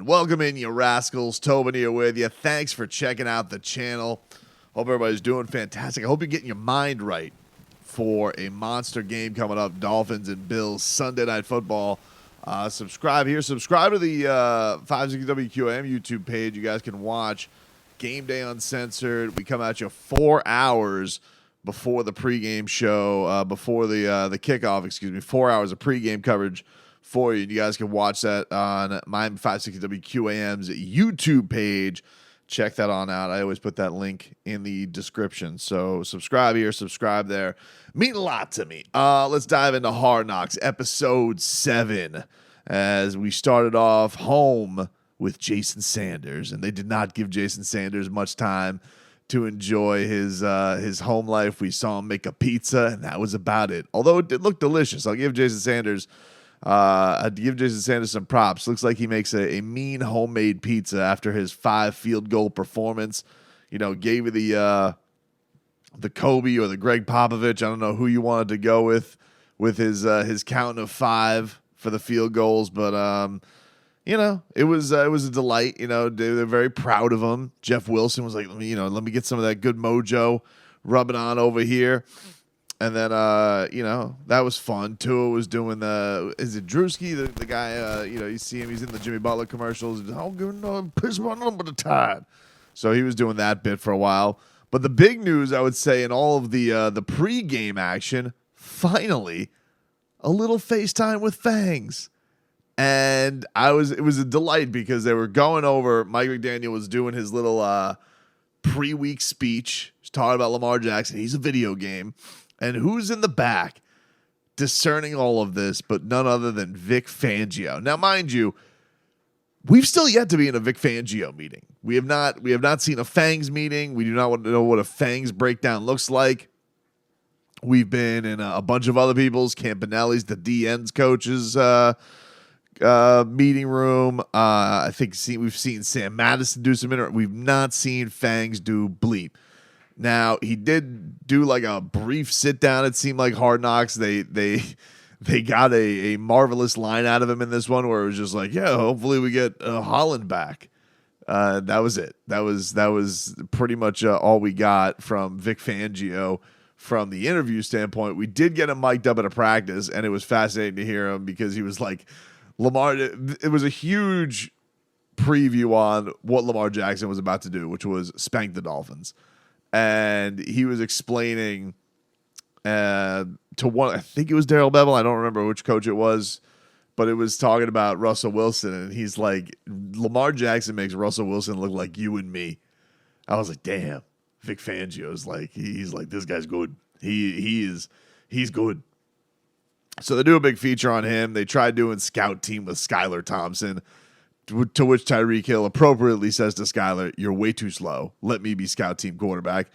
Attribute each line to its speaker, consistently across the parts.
Speaker 1: Welcome in, you rascals. Tobin here with you. Thanks for checking out the channel. Hope everybody's doing fantastic. I hope you're getting your mind right for a monster game coming up. Dolphins and Bills, Sunday Night Football. Subscribe here. Subscribe to the 560WQAM YouTube page. You guys can watch Game Day Uncensored. We come at you 4 hours before the pregame show, before the kickoff, 4 hours of pregame coverage for you. You guys can watch that on Miami 560WQAM's YouTube page. Check that on out. I always put that link in the description. So subscribe here, subscribe there. Mean a lot to me. Let's dive into Hard Knocks, episode 7, as we started off home with Jason Sanders, and they did not give Jason Sanders much time to enjoy his home life. We saw him make a pizza, and that was about it. Although it did look delicious. I'll give Jason Sanders some props. Looks like he makes a mean homemade pizza after his 5 field goal performance. You know, gave you the Kobe or the Greg Popovich. I don't know who you wanted to go with his count of 5 for the field goals, but you know, it was a delight. You know, they're very proud of him. Jeff Wilson was like, let me get some of that good mojo rubbing on over here. And then, you know, that was fun. Tua was doing is it Drewski, the guy, you see him, he's in the Jimmy Butler commercials. Piss my number to time. So he was doing that bit for a while. But the big news, I would say, in all of the pregame action, finally, a little FaceTime with Fangs. And it was a delight because they were going over, Mike McDaniel was doing his little pre-week speech. He's talking about Lamar Jackson. He's a video game. And who's in the back discerning all of this but none other than Vic Fangio. Now, mind you, we've still yet to be in a Vic Fangio meeting. We have not seen a Fangs meeting. We do not know what a Fangs breakdown looks like. We've been in a bunch of other people's, Campanelli's, the DN's coaches meeting room. I think we've seen Sam Madison do some we've not seen Fangs do bleep. Now, he did do like a brief sit down. It seemed like Hard Knocks. They got a marvelous line out of him in this one where it was just like, yeah, hopefully we get Holland back. That was it. That was pretty much all we got from Vic Fangio from the interview standpoint. We did get him mic'd up at a practice, and it was fascinating to hear him because he was like, Lamar, it was a huge preview on what Lamar Jackson was about to do, which was spank the Dolphins. And he was explaining to one, I think it was Darrell Bevel. I don't remember which coach it was, but it was talking about Russell Wilson. And he's like, Lamar Jackson makes Russell Wilson look like you and me. I was like, damn, Vic Fangio's like, he's like, this guy's good. He's good. So they do a big feature on him. They tried doing scout team with Skylar Thompson, to which Tyreek Hill appropriately says to Skylar, you're way too slow. Let me be scout team quarterback.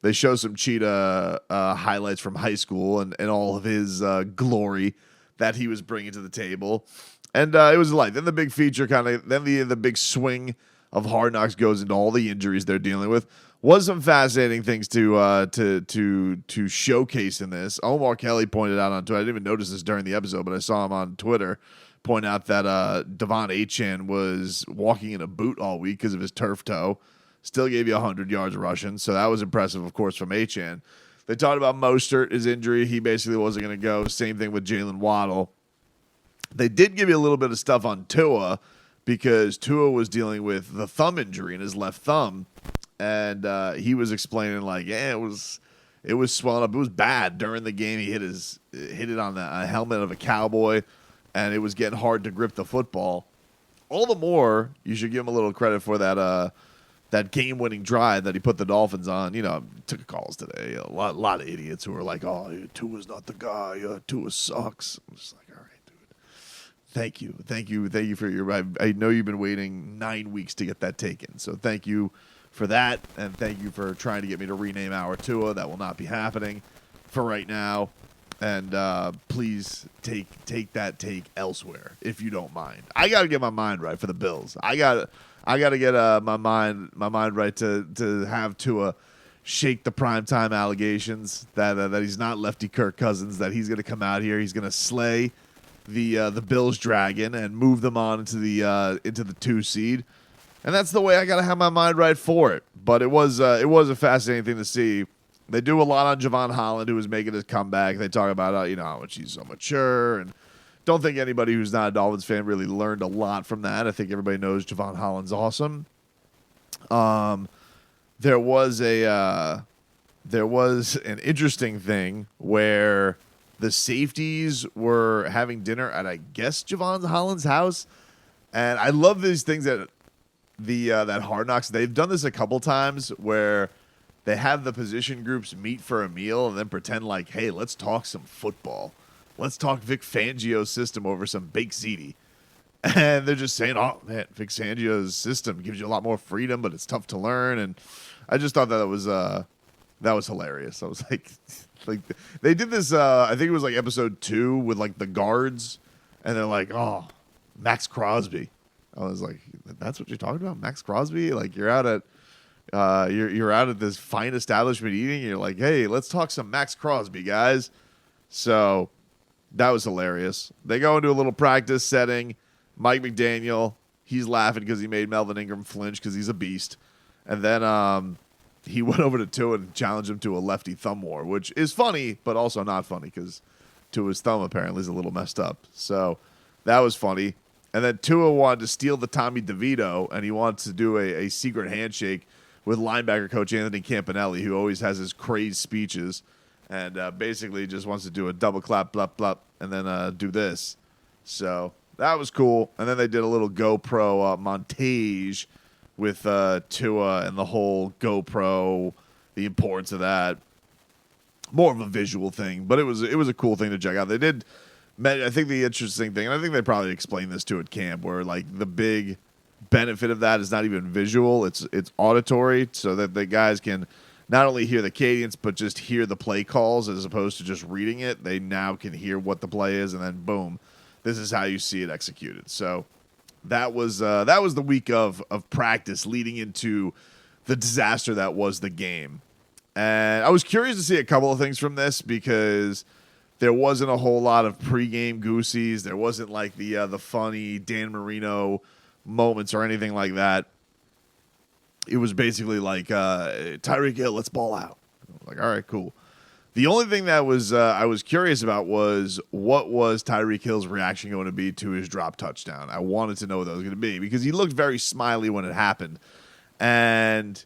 Speaker 1: They show some Cheetah highlights from high school and all of his glory that he was bringing to the table. And it was a delight. Then the big feature then the big swing of Hard Knocks goes into all the injuries they're dealing with. Was some fascinating things to showcase in this. Omar Kelly pointed out on Twitter. I didn't even notice this during the episode, but I saw him on Twitter point out that Devon Achane was walking in a boot all week because of his turf toe. Still gave you 100 yards rushing, so that was impressive, of course, from Achane. They talked about Mostert, his injury. He basically wasn't going to go. Same thing with Jalen Waddle. They did give you a little bit of stuff on Tua because Tua was dealing with the thumb injury in his left thumb, and he was explaining like, yeah, it was swelling up. It was bad during the game. He hit it on the helmet of a Cowboy, and it was getting hard to grip the football. All the more, you should give him a little credit for that game-winning drive that he put the Dolphins on. You know, took calls today. A lot of idiots who were like, oh, Tua's not the guy. Tua sucks. I'm just like, all right, dude. Thank you for your. I know you've been waiting 9 weeks to get that taken, so thank you for that, and thank you for trying to get me to rename our Tua. That will not be happening for right now. And please take that take elsewhere if you don't mind. I got to get my mind right for the Bills. I got to get my mind right to have Tua shake the primetime allegations that he's not lefty Kirk Cousins, that he's going to come out here, he's going to slay, the Bills dragon and move them on into the 2 seed. And that's the way I gotta have my mind right for it. But it was a fascinating thing to see. They do a lot on Javon Holland, who was making his comeback. They talk about how much he's so mature, and don't think anybody who's not a Dolphins fan really learned a lot from that. I think everybody knows Javon Holland's awesome. There was an interesting thing where the safeties were having dinner at, I guess, Javon Holland's house, and I love these things that that Hard Knocks, they've done this a couple times where they have the position groups meet for a meal and then pretend like, hey, let's talk some football. Let's talk Vic Fangio's system over some baked ziti. And they're just saying, oh, man, Vic Fangio's system gives you a lot more freedom, but it's tough to learn. And I just thought that was hilarious. I was like they did this, I think it was like episode 2 with like the guards. And they're like, oh, Max Crosby. I was like, that's what you're talking about, Max Crosby? Like you're out at you're out at this fine establishment eating. And you're like, hey, let's talk some Max Crosby, guys. So that was hilarious. They go into a little practice setting. Mike McDaniel, he's laughing because he made Melvin Ingram flinch because he's a beast. And then he went over to Tua and challenged him to a lefty thumb war, which is funny, but also not funny because Tua's thumb apparently is a little messed up. So that was funny. And then Tua wanted to steal the Tommy DeVito, and he wanted to do a secret handshake with linebacker coach Anthony Campanelli, who always has his crazed speeches, and basically just wants to do a double clap, blup, blup, and then do this. So that was cool. And then they did a little GoPro montage with Tua and the whole GoPro, the importance of that. More of a visual thing, but it was a cool thing to check out. They did. I think the interesting thing, and I think they probably explained this too at camp, where like the big benefit of that is not even visual; it's auditory, so that the guys can not only hear the cadence but just hear the play calls as opposed to just reading it. They now can hear what the play is, and then boom, this is how you see it executed. So that was the week of practice leading into the disaster that was the game, and I was curious to see a couple of things from this because there wasn't a whole lot of pregame goosies. There wasn't like the funny Dan Marino moments or anything like that. It was basically like Tyreek Hill, let's ball out. Like, all right, cool. The only thing that was I was curious about was what was Tyreek Hill's reaction going to be to his drop touchdown. I wanted to know what that was going to be because he looked very smiley when it happened, and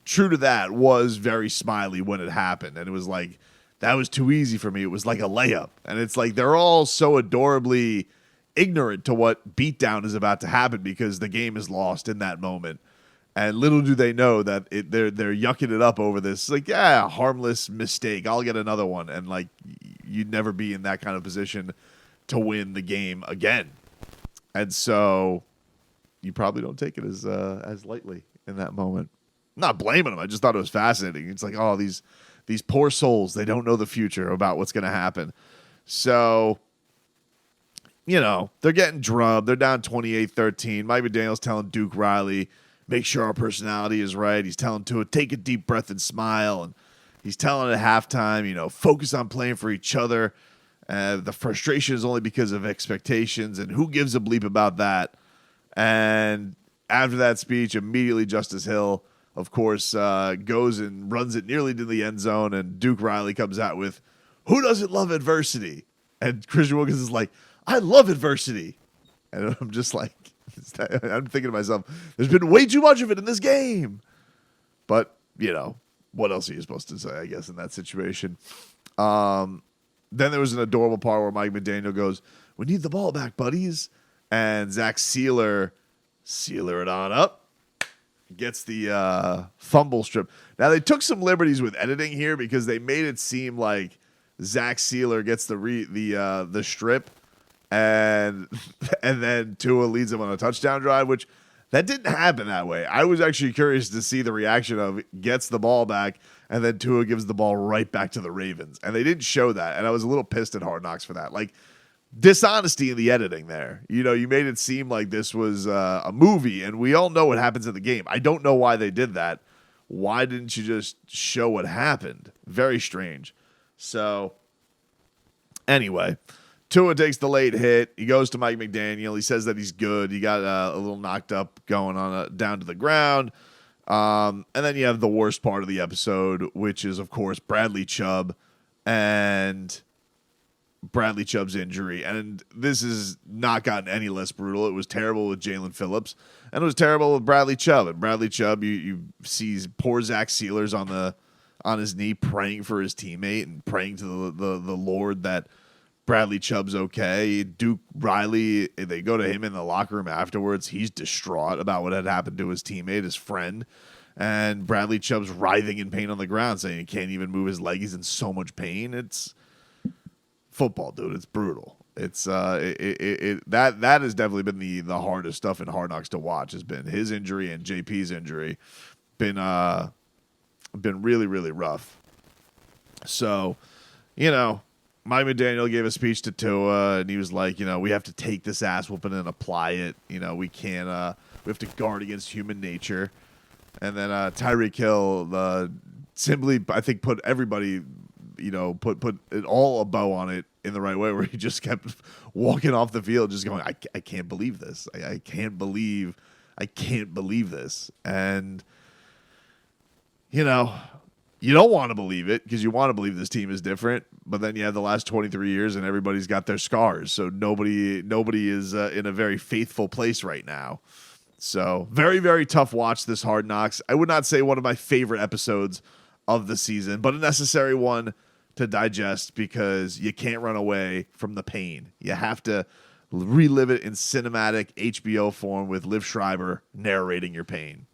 Speaker 1: true to that, was very smiley when it happened, and it was like, that was too easy for me. It was like a layup. And it's like they're all so adorably ignorant to what beatdown is about to happen because the game is lost in that moment. And little do they know that they're yucking it up over this. Like, yeah, harmless mistake. I'll get another one. And, like, you'd never be in that kind of position to win the game again. And so you probably don't take it as lightly in that moment. I'm not blaming them. I just thought it was fascinating. It's like, oh, these poor souls, they don't know the future about what's going to happen. So, they're getting drubbed. They're down 28-13. Mike McDaniel's telling Duke Riley, make sure our personality is right. He's telling Tua, take a deep breath and smile. And he's telling at halftime, focus on playing for each other. The frustration is only because of expectations, and who gives a bleep about that? And after that speech, immediately Justice Hill, of course, goes and runs it nearly to the end zone, and Duke Riley comes out with, who doesn't love adversity? And Christian Wilkins is like, I love adversity. And I'm just like, I'm thinking to myself, there's been way too much of it in this game. But, what else are you supposed to say, I guess, in that situation? Then there was an adorable part where Mike McDaniel goes, we need the ball back, buddies. And Zach Sealer it on up. Gets the fumble strip. Now, they took some liberties with editing here because they made it seem like Zach Sealer gets the strip, and then Tua leads him on a touchdown drive, which that didn't happen that way. I was actually curious to see the reaction of gets the ball back, and then Tua gives the ball right back to the Ravens. And they didn't show that, and I was a little pissed at Hard Knocks for that. Like, dishonesty in the editing there. You made it seem like this was a movie, and we all know what happens in the game. I don't know why they did that. Why didn't you just show what happened? Very strange. So, anyway, Tua takes the late hit. He goes to Mike McDaniel. He says that he's good. He got a little knocked up going on down to the ground. And then you have the worst part of the episode, which is, of course, Bradley Chubb and Bradley Chubb's injury. And this has not gotten any less brutal. It was terrible with Jalen Phillips, and it was terrible with Bradley Chubb. And Bradley Chubb, you see poor Zach Sealers on his knee praying for his teammate and praying to the Lord that Bradley Chubb's okay. Duke Riley, they go to him in the locker room afterwards. He's distraught about what had happened to his teammate, his friend. And Bradley Chubb's writhing in pain on the ground, saying he can't even move his leg. He's in so much pain. It's football, dude. It's brutal. It's that has definitely been the hardest stuff in Hard Knocks to watch. Has been his injury and JP's injury. Been really, really rough. So, Mike McDaniel gave a speech to Tua, and he was like, we have to take this ass whooping and apply it. We can't. We have to guard against human nature. And then Tyreek Hill simply, I think, put everybody, put it all a bow on it in the right way, where he just kept walking off the field, just going, I can't believe this. I can't believe this. And you don't want to believe it, because you want to believe this team is different, but then you have the last 23 years and everybody's got their scars. So nobody is in a very faithful place right now. So very, very tough watch, this Hard Knocks. I would not say one of my favorite episodes of the season, but a necessary one to digest, because you can't run away from the pain. You have to relive it in cinematic HBO form with Liv Schreiber narrating your pain.